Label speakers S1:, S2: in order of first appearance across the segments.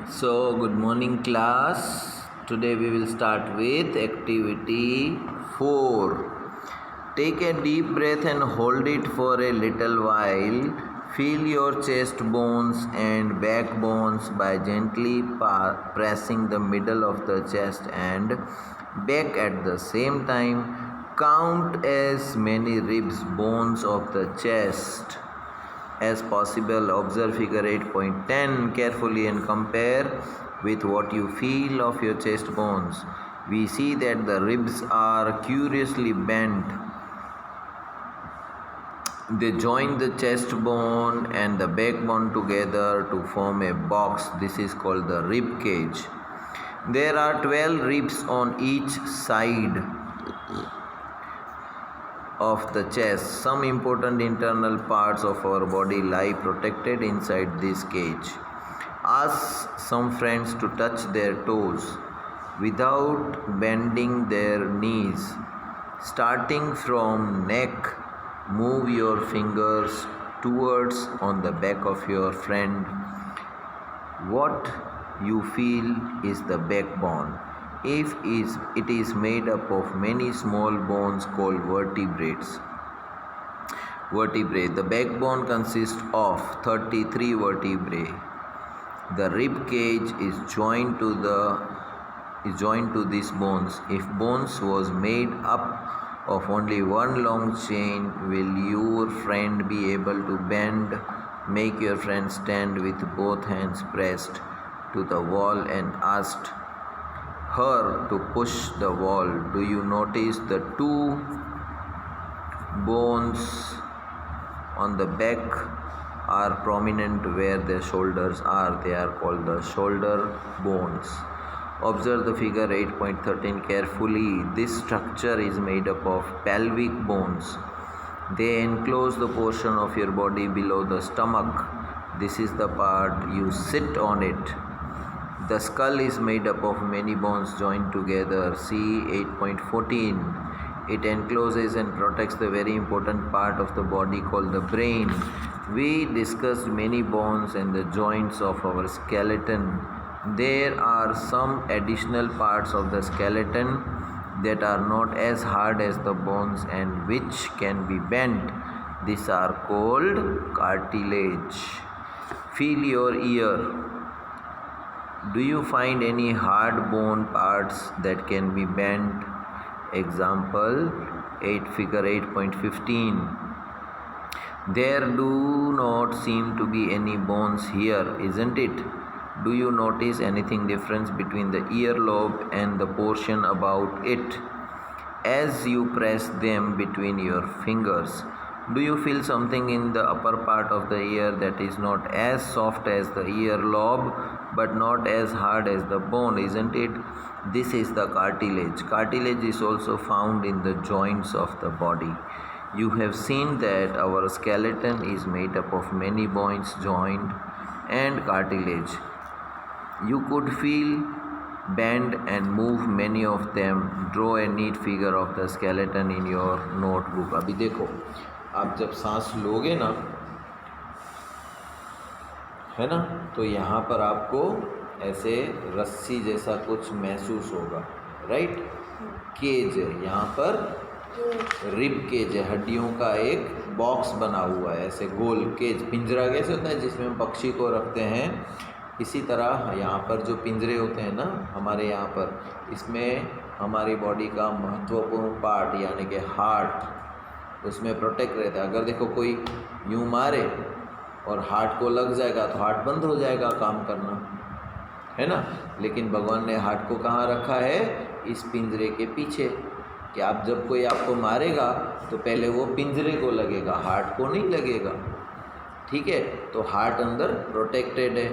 S1: So, good morning, class. Today we will start with activity 4. Take a deep breath and hold it for a little while. Feel your chest bones and back bones by gently pressing the middle of the chest and back at the same time. Count as many ribs bones of the chest as possible. Observe figure 8.10 carefully and compare with what you feel of your chest bones. We see that the ribs are curiously bent. They join the chest bone and the backbone together to form a box. This is called the rib cage. There are 12 ribs on each side of the chest. Some important internal parts of our body lie protected inside this cage. Ask some friends to touch their toes without bending their knees. Starting from neck, move your fingers towards on the back of your friend. What you feel is the backbone. If it is made up of many small bones called vertebrae. The backbone consists of 33 vertebrae. The rib cage is joined to these bones. If bones was made up of only one long chain, will your friend be able to bend? Make your friend stand with both hands pressed to the wall and ask her to push the wall. Do you notice the two bones on the back are prominent where the shoulders are? They are called the shoulder bones. Observe the figure 8.13 carefully. This structure is made up of pelvic bones. They enclose the portion of your body below the stomach. This is the part you sit on it. The skull is made up of many bones joined together. See 8.14. It encloses and protects the very important part of the body called the brain. We discussed many bones and the joints of our skeleton. There are some additional parts of the skeleton that are not as hard as the bones and which can be bent. These are called cartilage. Feel your ear. Do you find any hard bone parts that can be bent? Example, figure 8.15. There do not seem to be any bones here, isn't it? Do you notice anything different between the earlobe and the portion about it as you press them between your fingers? Do you feel something in the upper part of the ear that is not as soft as the earlobe but not as hard as the bone, isn't it? This is the cartilage. Cartilage is also found in the joints of the body. You have seen that our skeleton is made up of many bones joined and cartilage. You could feel, bend and move many of them. Draw a neat figure of the skeleton in your notebook. अभी देखो, आप जब सांस लोगे ना, है ना, तो यहाँ पर आपको ऐसे रस्सी जैसा कुछ महसूस होगा, राइट? केज है, यहाँ पर रिब केज है, हड्डियों का एक बॉक्स बना हुआ है, ऐसे गोल केज। पिंजरा कैसे होता है जिसमें हम पक्षी को रखते हैं, इसी तरह यहाँ पर जो पिंजरे होते हैं ना हमारे यहाँ पर, इसमें हमारी बॉडी का महत्वपूर्ण पार्ट यानी कि हार्ट उसमें प्रोटेक्ट रहता है। अगर देखो कोई यूँ मारे और हार्ट को लग जाएगा तो हार्ट बंद हो जाएगा काम करना, है ना। लेकिन भगवान ने हार्ट को कहाँ रखा है? इस पिंजरे के पीछे, कि आप जब कोई आपको मारेगा तो पहले वो पिंजरे को लगेगा, हार्ट को नहीं लगेगा, ठीक है। तो हार्ट अंदर प्रोटेक्टेड है।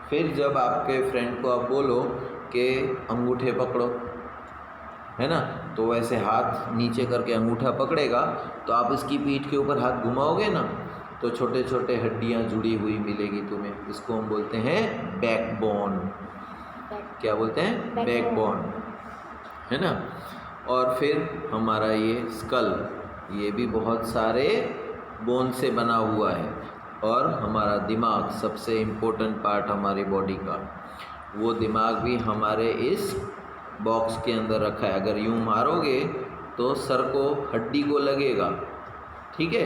S1: फिर जब आपके फ्रेंड को आप बोलो कि अंगूठे पकड़ो, है ना, तो वैसे हाथ नीचे करके अंगूठा पकड़ेगा, तो आप इसकी पीठ के ऊपर हाथ घुमाओगे ना तो छोटे छोटे हड्डियाँ जुड़ी हुई मिलेगी तुम्हें। इसको हम बोलते हैं बैकबोन। क्या बोलते हैं? बैकबोन, है ना। और फिर हमारा ये स्कल, ये भी बहुत सारे बोन से बना हुआ है। और हमारा दिमाग सबसे इम्पोर्टेंट पार्ट हमारी बॉडी का, वो दिमाग भी हमारे इस बॉक्स के अंदर रखा है। अगर यूँ मारोगे तो सर को, हड्डी को लगेगा, ठीक है,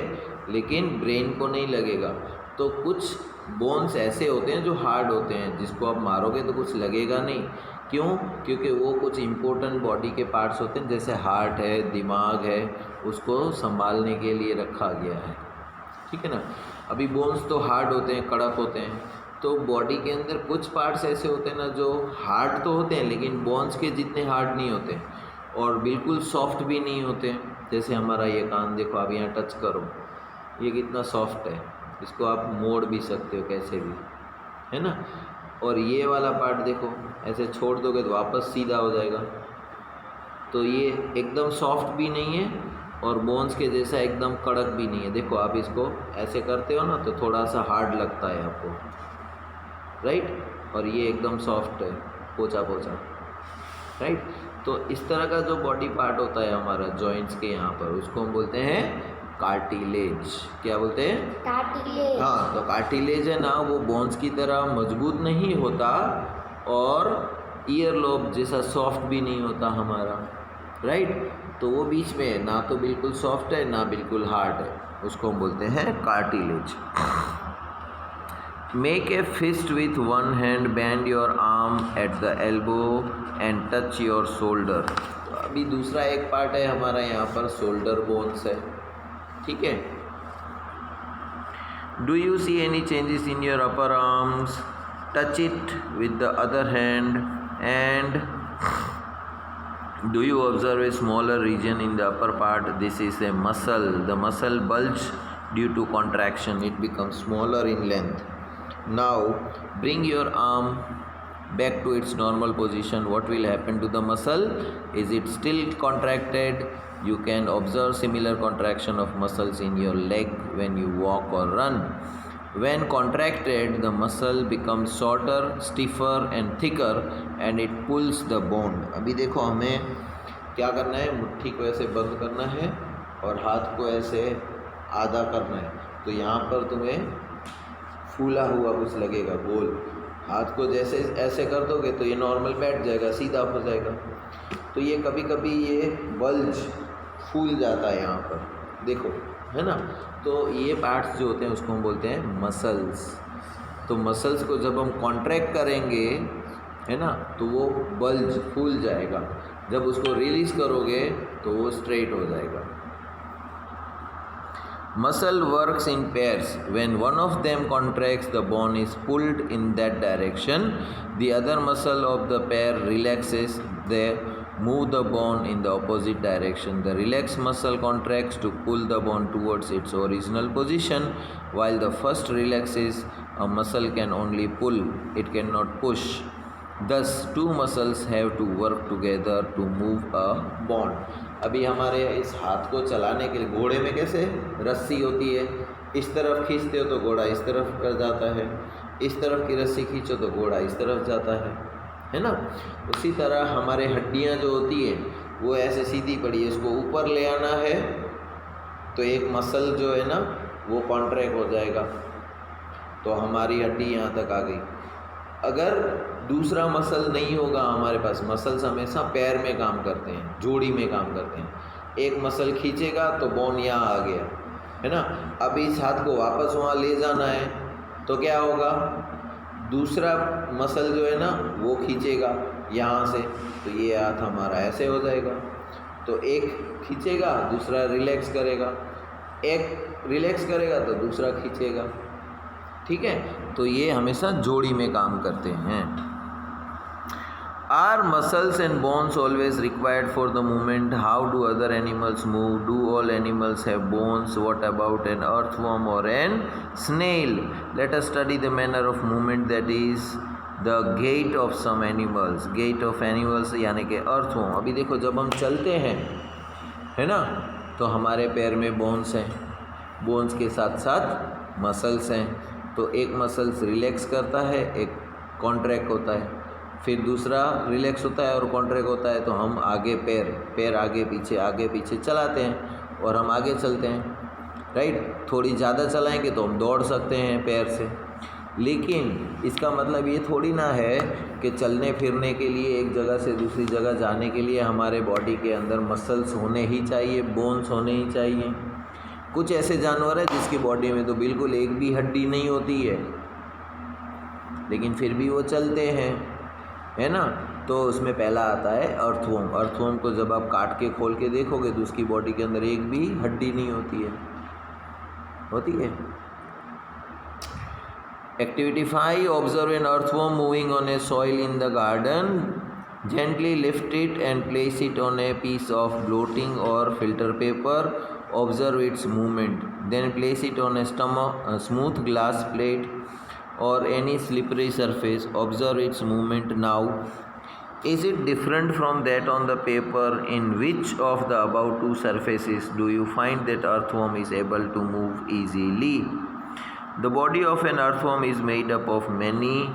S1: लेकिन ब्रेन को नहीं लगेगा। तो कुछ बोन्स ऐसे होते हैं जो हार्ड होते हैं, जिसको आप मारोगे तो कुछ लगेगा नहीं। क्यों? क्योंकि वो कुछ इम्पोर्टेंट बॉडी के पार्ट्स होते हैं, जैसे हार्ट है, दिमाग है, उसको संभालने के लिए रखा गया है, ठीक है ना। अभी बोन्स तो हार्ड होते हैं, कड़क होते हैं, तो बॉडी के अंदर कुछ पार्ट्स ऐसे होते हैं ना जो हार्ड तो होते हैं लेकिन बोन्स के जितने हार्ड नहीं होते और बिल्कुल सॉफ्ट भी नहीं होते। जैसे हमारा ये कान देखो, आप यहाँ टच करो, ये कितना सॉफ्ट है, इसको आप मोड़ भी सकते हो कैसे भी, है ना। और ये वाला पार्ट देखो, ऐसे छोड़ दोगे तो वापस सीधा हो जाएगा। तो ये एकदम सॉफ्ट भी नहीं है और बोन्स के जैसा एकदम कड़क भी नहीं है। देखो आप इसको ऐसे करते हो ना तो थोड़ा सा हार्ड लगता है आपको, राइट, और ये एकदम सॉफ्ट है, पोचा पोचा, राइट। तो इस तरह का जो बॉडी पार्ट होता है हमारा जॉइंट्स के यहाँ पर, उसको हम बोलते हैं कार्टिलेज। क्या बोलते हैं?
S2: कार्टिलेज।
S1: हाँ, तो कार्टिलेज है ना, वो बोन्स की तरह मजबूत नहीं होता और ईयर लोब जैसा सॉफ्ट भी नहीं होता हमारा, राइट। तो वो बीच में है, ना तो बिल्कुल सॉफ्ट है ना बिल्कुल हार्ड है, उसको हम बोलते हैं cartilage. Make a fist with one hand, bend your arm at the elbow and touch your shoulder। तो अभी दूसरा एक पार्ट है हमारा यहाँ पर, शोल्डर बोन्स है, ठीक है। Do you see any changes in your upper arms? Touch it with the other hand and do you observe a smaller region in the upper part? This is a muscle. The muscle bulge due to contraction. It becomes smaller in length. Now bring your arm back to its normal position. What will happen to the muscle? Is it still contracted? You can observe similar contraction of muscles in your leg when you walk or run. When contracted, the muscle becomes shorter, stiffer and thicker and it pulls the bone. अभी देखो हमें क्या करना है, मुट्ठी को ऐसे बंद करना है और हाथ को ऐसे आधा करना है। तो यहाँ पर तुम्हें फूला हुआ कुछ लगेगा गोल, हाथ को जैसे ऐसे कर दोगे तो ये नॉर्मल बैठ जाएगा, सीधा हो जाएगा। तो ये कभी कभी ये बल्ज फूल जाता है यहाँ पर, देखो, है ना। तो ये पार्ट्स जो होते हैं उसको हम बोलते हैं मसल्स। तो मसल्स को जब हम कॉन्ट्रैक्ट करेंगे, है ना, तो वो बल्ज फूल जाएगा। जब उसको रिलीज़ करोगे तो वो स्ट्रेट हो जाएगा। Muscle works in pairs. When one of them contracts, the bone is pulled in that direction. The other muscle of the pair relaxes. They move the bone in the opposite direction. The relaxed muscle contracts to pull the bone towards its original position, while the first relaxes. A muscle can only pull, it cannot push. Thus, two muscles have to work together to move a bone. अभी हमारे इस हाथ को चलाने के लिए घोड़े में कैसे रस्सी होती है, इस तरफ खींचते हो तो घोड़ा इस तरफ कर जाता है, इस तरफ की रस्सी खींचो तो घोड़ा इस तरफ जाता है ना। उसी तरह हमारे हड्डियां जो होती है वो ऐसे सीधी पड़ी है, इसको ऊपर ले आना है तो एक मसल जो है ना वो कॉन्ट्रैक्ट हो जाएगा, तो हमारी हड्डी यहाँ तक आ गई। अगर दूसरा मसल नहीं होगा हमारे पास, मसल्स हमेशा पैर में काम करते हैं, जोड़ी में काम करते हैं। एक मसल खींचेगा तो बोन यहाँ आ गया, है ना। अब इस हाथ को वापस वहाँ ले जाना है तो क्या होगा, दूसरा मसल जो है ना वो खींचेगा यहाँ से, तो ये हाथ हमारा ऐसे हो जाएगा। तो एक खींचेगा, दूसरा रिलैक्स करेगा, एक रिलैक्स करेगा तो दूसरा खींचेगा, ठीक है। तो ये हमेशा जोड़ी में काम करते हैं। Are muscles and bones always required for the movement? How do other animals move? Do all animals have bones? What about an earthworm or an snail? Let us study the manner of movement, that is the gait of some animals. Gait of animals यानी कि earthworm। अभी देखो जब हम चलते हैं, है ना, तो हमारे पैर में बोन्स हैं, बोन्स के साथ साथ मसल्स हैं। तो एक मसल्स रिलैक्स करता है, एक कॉन्ट्रैक्ट होता है, फिर दूसरा रिलैक्स होता है और कॉन्ट्रैक्ट होता है, तो हम आगे पैर आगे पीछे चलाते हैं और हम आगे चलते हैं। राइट। थोड़ी ज़्यादा चलाएंगे तो हम दौड़ सकते हैं पैर से, लेकिन इसका मतलब ये थोड़ी ना है कि चलने फिरने के लिए एक जगह से दूसरी जगह जाने के लिए हमारे बॉडी के अंदर मसल्स होने ही चाहिए, बोन्स होने ही चाहिए। कुछ ऐसे जानवर हैं जिसकी बॉडी में तो बिल्कुल एक भी हड्डी नहीं होती है, लेकिन फिर भी वो चलते हैं, है ना। तो उसमें पहला आता है अर्थवर्म। अर्थवर्म को जब आप काट के खोल के देखोगे तो उसकी बॉडी के अंदर एक भी हड्डी नहीं होती है। Activity 5. Observe an earthworm moving on a soil in the garden. Gently lift it and place it on a piece of blotting or filter paper. Observe its movement. Then place it on a smooth glass plate or any slippery surface. Observe its movement now. Is it different from that on the paper? In which of the above two surfaces do you find that earthworm is able to move easily? The body of an earthworm is made up of many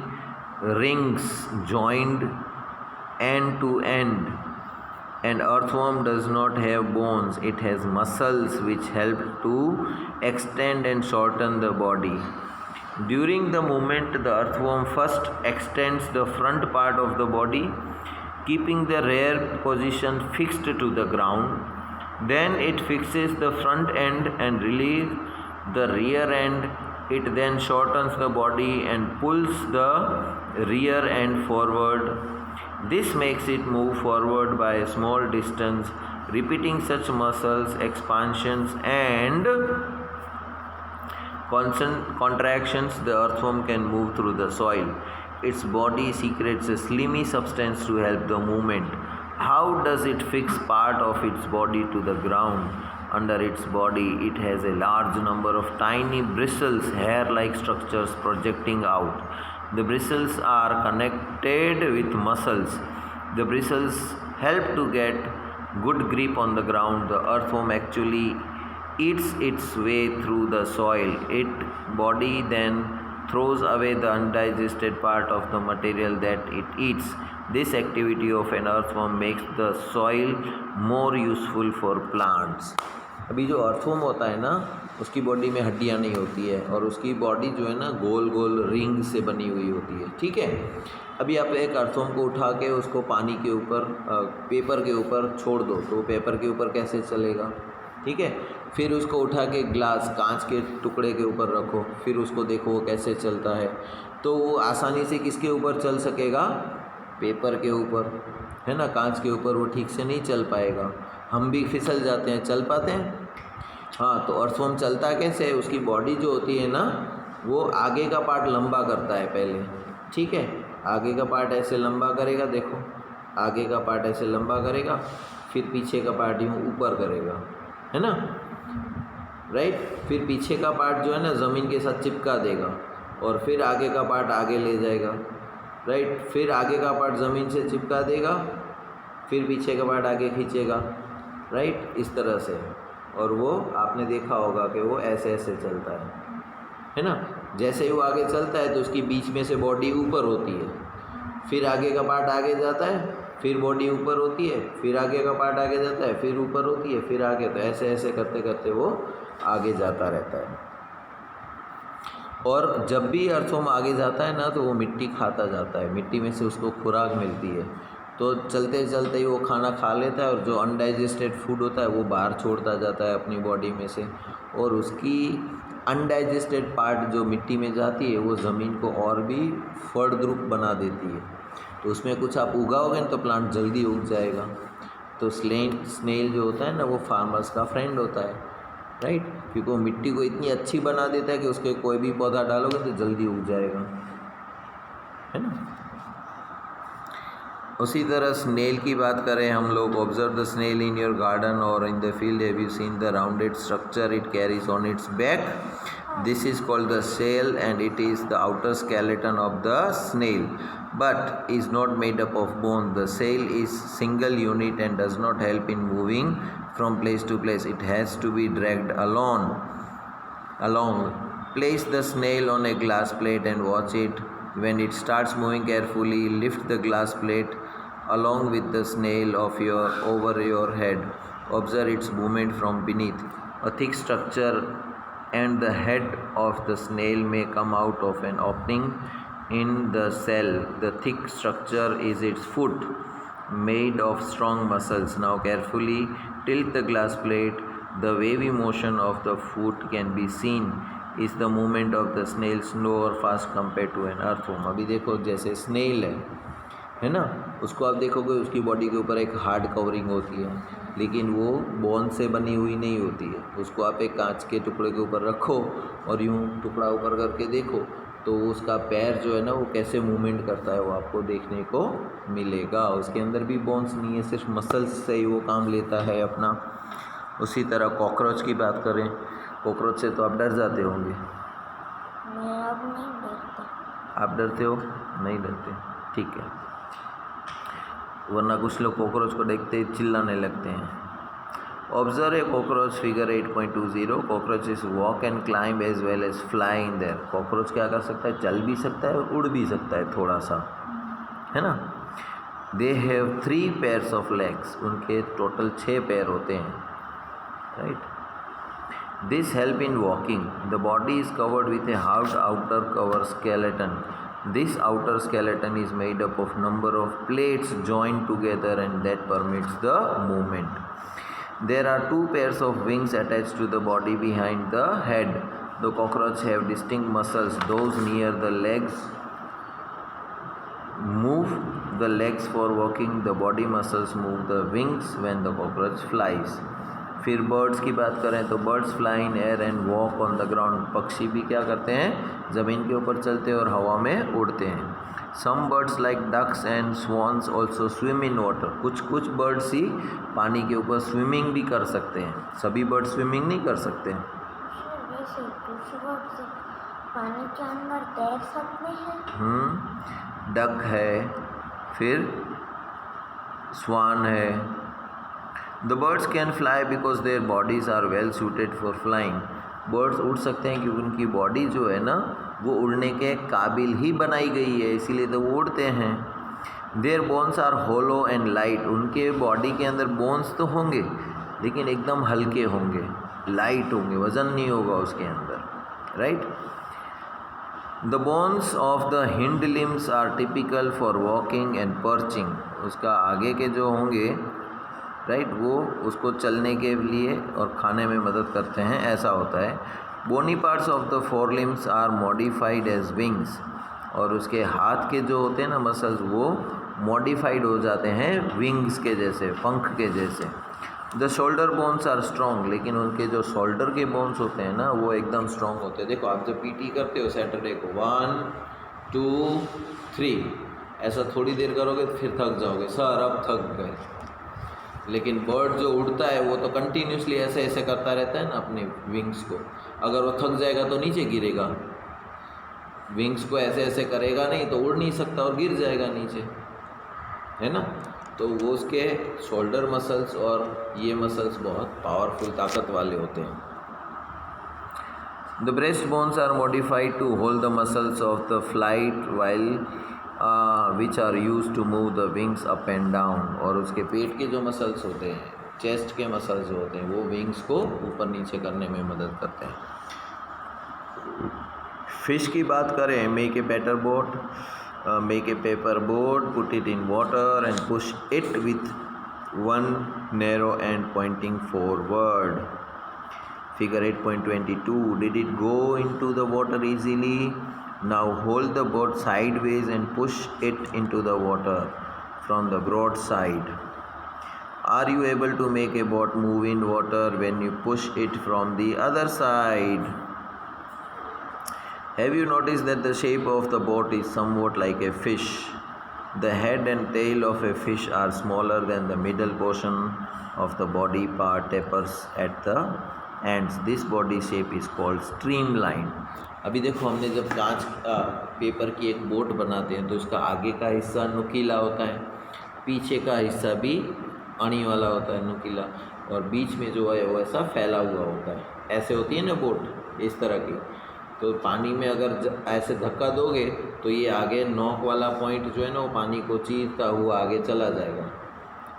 S1: rings joined end to end. An earthworm does not have bones, it has muscles which help to extend and shorten the body. During the movement, the earthworm first extends the front part of the body, keeping the rear position fixed to the ground. Then it fixes the front end and relieves the rear end. It then shortens the body and pulls the rear end forward. This makes it move forward by a small distance. Repeating such muscles expansions and contractions, the earthworm can move through the soil. Its body secretes a slimy substance to help the movement. How does it fix part of its body to the ground? Under its body, it has a large number of tiny bristles, hair-like structures projecting out. The bristles are connected with muscles. The bristles help to get good grip on the ground. The earthworm actually eats its way through the soil. Its body then throws away the undigested part of the material that it eats. This activity of an earthworm makes the soil more useful for plants. अभी जो earthworm होता है ना, उसकी body में हड्डियाँ नहीं होती है और उसकी बॉडी जो है ना गोल गोल रिंग से बनी हुई होती है, ठीक है। अभी आप एक अर्थवर्म को उठा के उसको पानी के ऊपर पेपर के ऊपर छोड़ दो तो पेपर के ऊपर कैसे चलेगा, ठीक है। फिर उसको उठा के ग्लास कांच के टुकड़े के ऊपर रखो, फिर उसको देखो वो कैसे चलता है, तो वो आसानी से किसके ऊपर चल सकेगा, पेपर के ऊपर, है ना। कांच के ऊपर वो ठीक से नहीं चल पाएगा। हम भी फिसल जाते हैं, चल पाते हैं। हाँ, तो अर्थवर्म चलता कैसे है, उसकी बॉडी जो होती है ना वो आगे का पार्ट लंबा करता है पहले, ठीक है। आगे का पार्ट ऐसे लंबा करेगा, देखो आगे का पार्ट ऐसे लंबा करेगा, फिर पीछे का पार्ट यूँ ऊपर करेगा, है ना, राइट। फिर पीछे का पार्ट जो है ना ज़मीन के साथ चिपका देगा और फिर आगे का पार्ट आगे ले जाएगा, राइट। फिर आगे का पार्ट ज़मीन से चिपका देगा, फिर पीछे का पार्ट आगे खींचेगा, राइट, इस तरह से। और वो आपने देखा होगा कि वो ऐसे ऐसे चलता है ना। जैसे ही वो आगे चलता है तो उसकी बीच में से बॉडी ऊपर होती है, फिर आगे का पार्ट आगे जाता है, फिर बॉडी ऊपर होती है, फिर आगे का पार्ट आगे जाता है, फिर ऊपर होती है, फिर आगे, तो ऐसे ऐसे करते करते वो आगे जाता रहता है। और जब भी अर्थवर्म आगे जाता है ना तो वो मिट्टी खाता जाता है, मिट्टी में से उसको खुराक मिलती है, तो चलते चलते ही वो खाना खा लेता है और जो अनडाइजेस्टेड फूड होता है वो बाहर छोड़ता जाता है अपनी बॉडी में से, और उसकी अनडाइजेस्टेड पार्ट जो मिट्टी में जाती है वो ज़मीन को और भी फलद्रुप बना देती है। तो उसमें कुछ आप उगाओगे ना तो प्लांट जल्दी उग जाएगा। तो स्नेल जो होता है ना वो फार्मर्स का फ्रेंड होता है, राइट, क्योंकि वो मिट्टी को इतनी अच्छी बना देता है कि उसके कोई भी पौधा डालोगे तो जल्दी उग जाएगा, है ना। उसी तरह स्नेल की बात करें हम लोग, observe the snail in your garden or in the field. Have you seen the rounded structure it carries on its back? This is called the shell and it is the outer skeleton of the snail, but is not made up of bone. The sail is single unit and does not help in moving from place to place. It has to be dragged along. Place the snail on a glass plate and watch it. When it starts moving carefully, lift the glass plate along with the snail over your head. Observe its movement from beneath. A thick structure and the head of the snail may come out of an opening in the cell. The thick structure is its foot, made of strong muscles. Now carefully tilt the glass plate. The wavy motion of the foot can be seen is the movement of the snail slow or fast compared to an earthworm. अभी देखो जैसे snail है ना, उसको आप देखोगे उसकी body के ऊपर एक हार्ड कवरिंग होती है, लेकिन वो बोन से बनी हुई नहीं होती है। उसको आप एक कांच के टुकड़े के ऊपर रखो और यूँ टुकड़ा ऊपर करके देखो तो उसका पैर जो है ना वो कैसे मूवमेंट करता है वो आपको देखने को मिलेगा। उसके अंदर भी बोन्स नहीं है, सिर्फ मसल्स से ही वो काम लेता है अपना। उसी तरह कॉकरोच की बात करें, कॉकरोच से तो आप डर जाते होंगे।
S2: मैं अब नहीं डरता।
S1: आप डरते हो? नहीं डरते, ठीक है। वरना कुछ लोग कॉकरोच को देखते ही चिल्लाने लगते हैं। Observe a cockroach figure 8.20। Cockroaches walk and climb as well as fly in there. Cockroach क्या कर सकता है? चल भी सकता है और उड़ भी सकता है थोड़ा सा, है ना। They have 3 pairs of legs. उनके टोटल 6 पैर होते हैं, right. This help in walking. The body is covered with a hard outer cover skeleton. This outer skeleton is made up of number of plates joined together and that permits the movement. There are 2 pairs of wings attached to the body behind the head. The cockroach have distinct muscles. Those near the legs move the legs for walking. The body muscles move the wings when the cockroach flies. फिर birds की बात करें तो birds fly in air and walk on the ground. पक्षी भी क्या करते हैं? ज़मीन के ऊपर चलते और हवा में उड़ते हैं। Some birds like ducks and swans also swim in water. कुछ बर्ड्स ही पानी के ऊपर स्विमिंग भी कर सकते हैं, सभी बर्ड स्विमिंग नहीं कर सकते।
S2: वैसे कुछ बर्ड्स पानी के अंदर तैर सकते हैं।
S1: डक है, फिर स्वान है। The birds can fly because their bodies are well suited for flying. Birds उड़ सकते हैं क्योंकि उनकी बॉडी जो है ना वो उड़ने के काबिल ही बनाई गई है, इसीलिए तो वो उड़ते हैं। Their bones are hollow and light. उनके बॉडी के अंदर बोन्स तो होंगे लेकिन एकदम हल्के होंगे, लाइट होंगे, वज़न नहीं होगा उसके अंदर, right. The bones of the hind limbs are typical for walking and perching. उसका आगे के जो होंगे, राइट, वो उसको चलने के लिए और खाने में मदद करते हैं, ऐसा होता है। Bony parts of the four limbs are modified as wings. और उसके हाथ के जो होते हैं ना मसल्स वो मॉडिफाइड हो जाते हैं विंग्स के जैसे, पंख के जैसे। The shoulder bones are strong. लेकिन उनके जो शोल्डर के बोन्स होते हैं ना वो एकदम स्ट्रॉन्ग होते हैं। देखो आप जब पीटी करते हो सैटरडे को 1 2 3 ऐसा थोड़ी देर करोगे तो फिर थक जाओगे, सर अब थक गए। लेकिन बर्ड जो उड़ता है वो तो कंटिन्यूसली ऐसे ऐसे करता रहता है ना अपने विंग्स को। अगर वो थक जाएगा तो नीचे गिरेगा, विंग्स को ऐसे ऐसे करेगा नहीं तो उड़ नहीं सकता और गिर जाएगा नीचे, है ना। तो वो उसके शोल्डर मसल्स और ये मसल्स बहुत पावरफुल, ताकत वाले होते हैं। The breast bones are modified to hold the muscles of the flight while which are use to move the wings up and down. और उसके पेट के जो मसल्स होते हैं, चेस्ट के मसल्स जो होते हैं वो विंग्स को ऊपर नीचे करने में मदद करते हैं। फिश की बात करें, make a better boat, make a paper boat, put it in water and push it with one narrow and Poynting forward. Figure 8.22 did it go into the water easily? Now hold the boat sideways and push it into the water from the broad side. Are you able to make a boat move in water when you push it from the other side? Have you noticed that the shape of the boat is somewhat like a fish? The head and tail of a fish are smaller than the middle portion of the body part tapers at the ends. This body shape is called streamline. अभी देखो हमने जब कांच paper की एक boat बनाते हैं तो उसका आगे का हिस्सा नुकीला होता है, पीछे का हिस्सा भी अणी वाला होता है नुकीला, और बीच में जो है वो ऐसा फैला हुआ होता है। ऐसे होती है ना बोट इस तरह की। तो पानी में अगर ऐसे धक्का दोगे तो ये आगे नोक वाला पॉइंट जो है ना वो पानी को चीरता हुआ आगे चला जाएगा,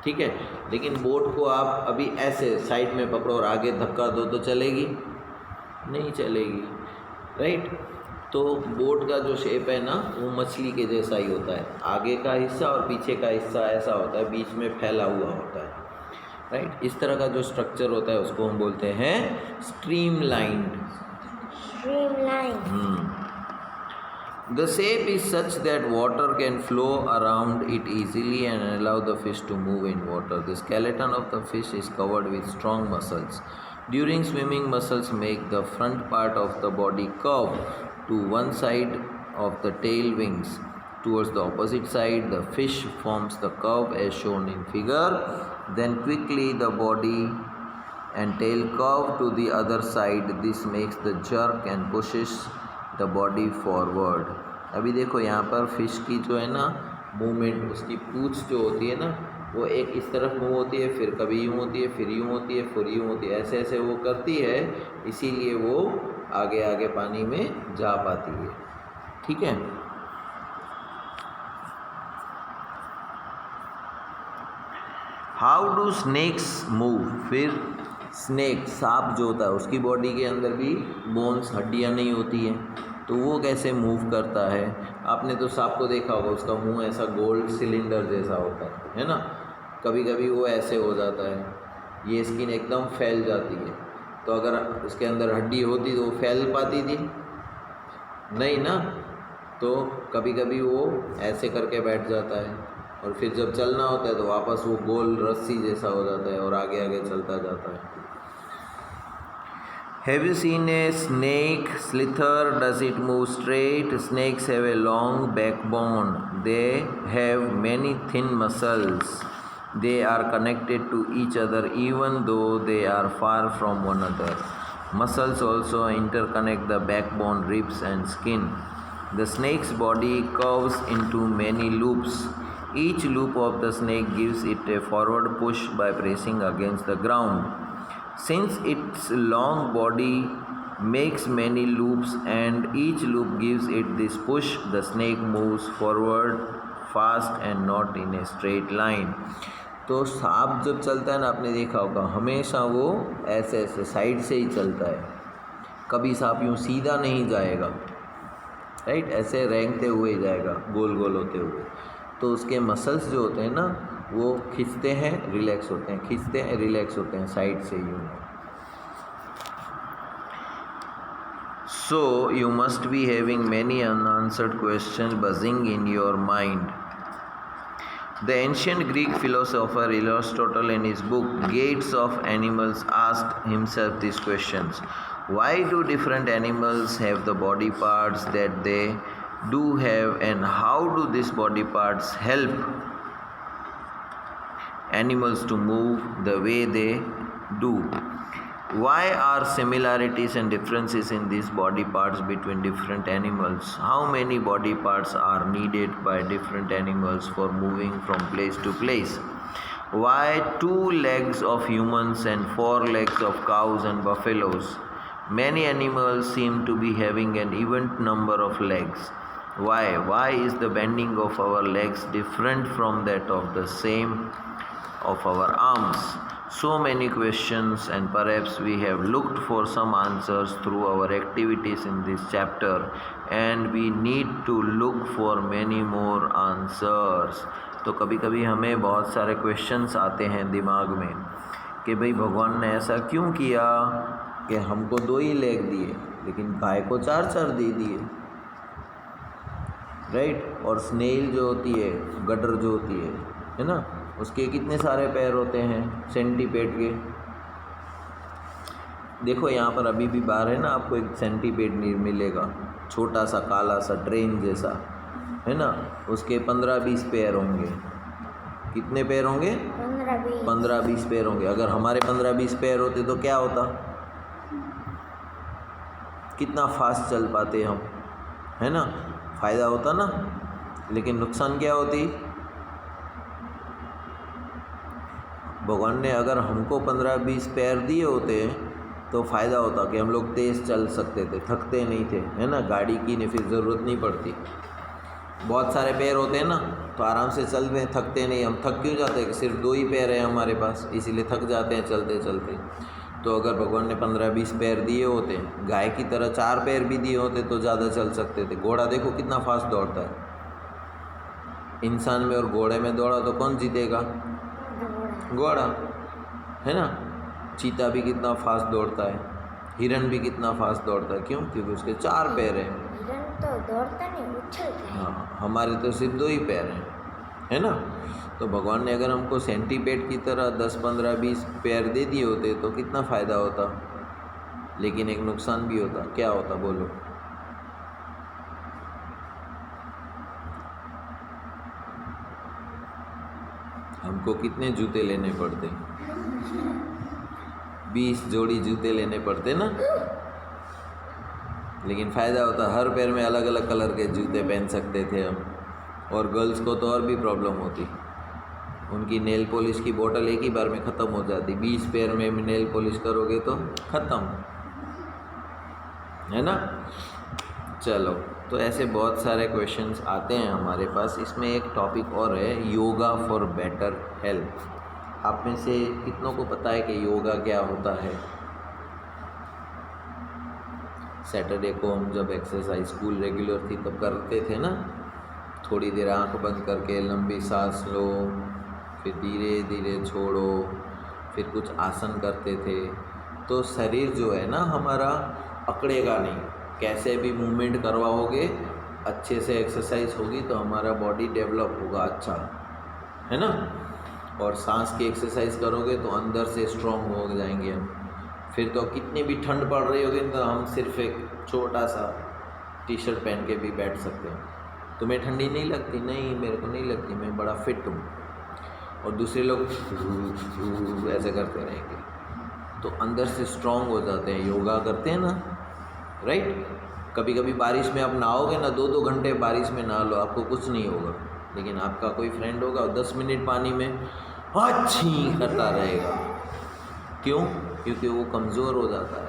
S1: ठीक है। लेकिन बोट को आप अभी ऐसे साइड में पकड़ो और आगे धक्का दो तो चलेगी नहीं चलेगी, राइट। तो बोट का जो शेप है ना वो मछली के जैसा ही होता है, आगे का हिस्सा और पीछे का हिस्सा ऐसा होता है, बीच में फैला हुआ होता है, राइट। इस तरह का जो स्ट्रक्चर होता है उसको हम बोलते हैं स्ट्रीमलाइन्ड। The shape is such that water can flow around it easily and allow the fish to move in water. The skeleton of the fish is covered with strong muscles. During swimming, muscles make the front part of the body curve to one side of the tail wings. Towards the opposite side, the fish forms the curve as shown in figure. Then quickly the body and tail curve to the other side. This makes the jerk and pushes the body forward. अभी देखो यहाँ पर fish की जो है ना movement, उसकी पूँछ जो होती है ना वो एक इस तरफ मूव होती है, फिर कभी यूँ होती है, फिर यूँ होती है, फिर यूँ होती है, ऐसे ऐसे वो करती है, इसीलिए वो आगे आगे पानी में जा पाती है, ठीक है। How do snakes move? फिर स्नेक सांप जो होता है उसकी बॉडी के अंदर भी बोन्स हड्डियाँ नहीं होती हैं, तो वो कैसे मूव करता है? आपने तो सांप को देखा होगा, उसका मुंह ऐसा गोल सिलेंडर जैसा होता है ना। कभी कभी वो ऐसे हो जाता है, ये स्किन एकदम फैल जाती है, तो अगर उसके अंदर हड्डी होती तो वो फैल पाती थी नहीं ना, तो कभी कभी वो ऐसे करके बैठ जाता है और फिर जब चलना होता है तो वापस वो गोल रस्सी जैसा हो जाता है और आगे आगे चलता जाता है। Have you seen a snake slither? Does it move straight? Snakes have a long backbone. They have many thin muscles. They are connected to each other even though they are far from one another. Muscles also interconnect the backbone, ribs and skin. The snake's body curves into many loops. Each loop of the snake gives it a forward push by pressing against the ground. Since its long body makes many loops and each loop gives it this push, the snake moves forward fast and not in a straight line. तो सांप जब चलता है ना, आपने देखा होगा हमेशा वो ऐसे ऐसे साइड से ही चलता है, कभी सांप यूँ सीधा नहीं जाएगा, राइट, ऐसे रेंगते हुए जाएगा गोल गोल होते हुए। तो उसके मसल्स जो होते हैं ना वो खींचते हैं रिलैक्स होते हैं, खींचते हैं रिलैक्स होते हैं साइड से यूँ। So you must be having many unanswered questions buzzing in your mind. The ancient Greek philosopher Aristotle in his book Gates of Animals asked himself these questions. Why do different animals have the body parts that they do have, and how do these body parts help animals to move the way they do? Why are similarities and differences in these body parts between different animals? How many body parts are needed by different animals for moving from place to place? Why 2 legs of humans and 4 legs of cows and buffaloes? Many animals seem to be having an even number of legs. Why? Why is the bending of our legs different from that of the same of our arms? So many questions, and perhaps we have looked for some answers through our activities in this chapter, and we need to look for many more answers. तो कभी कभी हमें बहुत सारे questions आते हैं दिमाग में कि भाई भगवान ने ऐसा क्यों किया कि हमको 2 ही लेग दिए लेकिन गाय को 4 दे दिए, राइट। और स्नेल जो होती है, गडर जो होती है ना, उसके कितने सारे पैर होते हैं सेंटीपेड के। देखो यहाँ पर अभी भी बाहर है ना, आपको एक सेंटीपेड मिलेगा, छोटा सा काला सा ट्रेन जैसा है ना, उसके 15-20 पैर होंगे। कितने पैर होंगे? 15-20 पैर होंगे। अगर हमारे 15-20 पैर होते तो क्या होता? कितना फास्ट चल पाते हम, है ना, फ़ायदा होता ना। लेकिन नुकसान क्या होती? भगवान ने अगर हमको 15-20 पैर दिए होते तो फ़ायदा होता कि हम लोग तेज़ चल सकते थे, थकते नहीं थे, है ना, गाड़ी की ने फिर ज़रूरत नहीं पड़ती। बहुत सारे पैर होते हैं ना तो आराम से चलते हैं, थकते नहीं। हम थक क्यों जाते हैं? सिर्फ 2 ही पैर हैं हमारे पास, इसीलिए थक जाते हैं चलते चलते। तो अगर भगवान ने 15-20 पैर दिए होते, गाय की तरह 4 पैर भी दिए होते तो ज़्यादा चल सकते थे। घोड़ा देखो कितना फास्ट दौड़ता है। इंसान में और घोड़े में दौड़ा तो कौन जीतेगा? घोड़ा, है ना। चीता भी कितना फास्ट दौड़ता है, हिरन भी कितना फास्ट दौड़ता है। क्यों? क्योंकि उसके 4 पैर हैं।
S2: हिरन तो दौड़ता नहीं, उछलता है।
S1: हाँ, हमारे तो सिर्फ 2 ही पैर हैं, है ना। तो भगवान ने अगर हमको सेंटीपेड की तरह 10, 15, 20 पैर दे दिए होते तो कितना फ़ायदा होता। लेकिन एक नुकसान भी होता। क्या होता बोलो? हमको कितने जूते लेने पड़ते? 20 जोड़ी जूते लेने पड़ते ना। लेकिन फ़ायदा होता, हर पैर में अलग अलग कलर के जूते पहन सकते थे हम। और गर्ल्स को तो और भी प्रॉब्लम होती, उनकी नेल पॉलिश की बोतल एक ही बार में ख़त्म हो जाती। 20 पैर में नेल पॉलिश करोगे तो ख़त्म, है ना। चलो, तो ऐसे बहुत सारे क्वेश्चंस आते हैं हमारे पास। इसमें एक टॉपिक और है, योगा फॉर बेटर हेल्थ। आप में से कितनों को पता है कि योगा क्या होता है? सैटरडे को हम जब एक्सरसाइज स्कूल रेगुलर थी तब करते थे ना। थोड़ी देर आंख बंद करके लंबी सांस लो, फिर धीरे धीरे छोड़ो, फिर कुछ आसन करते थे। तो शरीर जो है ना हमारा अकड़ेगा नहीं। कैसे भी मूवमेंट करवाओगे, अच्छे से एक्सरसाइज होगी तो हमारा बॉडी डेवलप होगा अच्छा, है ना। और सांस की एक्सरसाइज करोगे तो अंदर से स्ट्रॉन्ग हो जाएंगे हम। फिर तो कितनी भी ठंड पड़ रही होगी तो हम सिर्फ एक छोटा सा टी शर्ट पहन के भी बैठ सकते हैं। तुम्हें ठंडी नहीं लगती? नहीं, मेरे को नहीं लगती, मैं बड़ा फिट हूँ। और दूसरे लोग ऐसे करते रहेंगे तो अंदर से स्ट्रॉन्ग हो जाते हैं। योगा करते हैं ना, राइट। कभी कभी बारिश में आप नहाओगे ना, 2-2 घंटे बारिश में नहा लो, आपको कुछ नहीं होगा। लेकिन आपका कोई फ्रेंड होगा 10 मिनट पानी में अच्छी करता रहेगा। क्यों? क्योंकि वो कमज़ोर हो जाता है।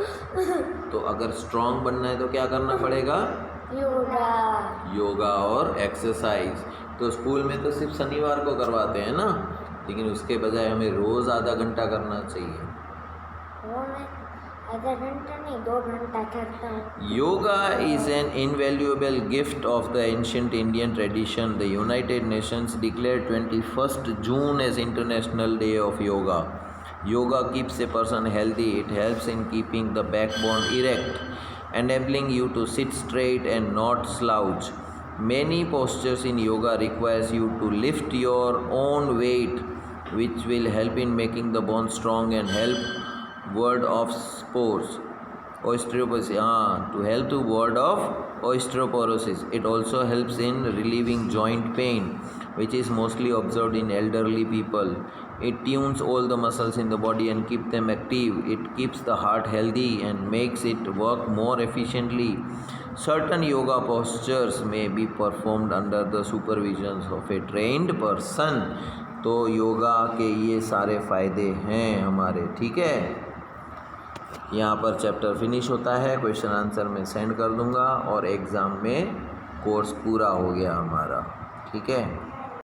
S1: तो अगर स्ट्रॉन्ग बनना है तो क्या करना पड़ेगा? योगा और एक्सरसाइज। तो स्कूल में तो सिर्फ शनिवार को करवाते हैं ना, लेकिन उसके बजाय हमें रोज़ आधा घंटा करना चाहिए।
S2: आधा घंटा नहीं, 2 घंटा करता हूँ।
S1: Yoga is an invaluable gift of the ancient Indian tradition. The United Nations declared 21st June as International Day of Yoga. Yoga keeps a person healthy. It helps in keeping the backbone erect, enabling you to sit straight and not slouch. Many postures in yoga requires you to lift your own weight, which will help in making the bone strong and help ward off spores. Osteoporosis, to help to ward off osteoporosis. It also helps in relieving joint pain, which is mostly observed in elderly people. It tunes all the muscles in the body and keeps them active. It keeps the heart healthy and makes it work more efficiently. Certain yoga postures may be performed under the supervision of a trained person. तो योगा के ये सारे फ़ायदे हैं हमारे, ठीक है। यहाँ पर चैप्टर फिनिश होता है, क्वेश्चन आंसर मैं सेंड कर दूँगा और एग्ज़ाम में कोर्स पूरा हो गया हमारा, ठीक है।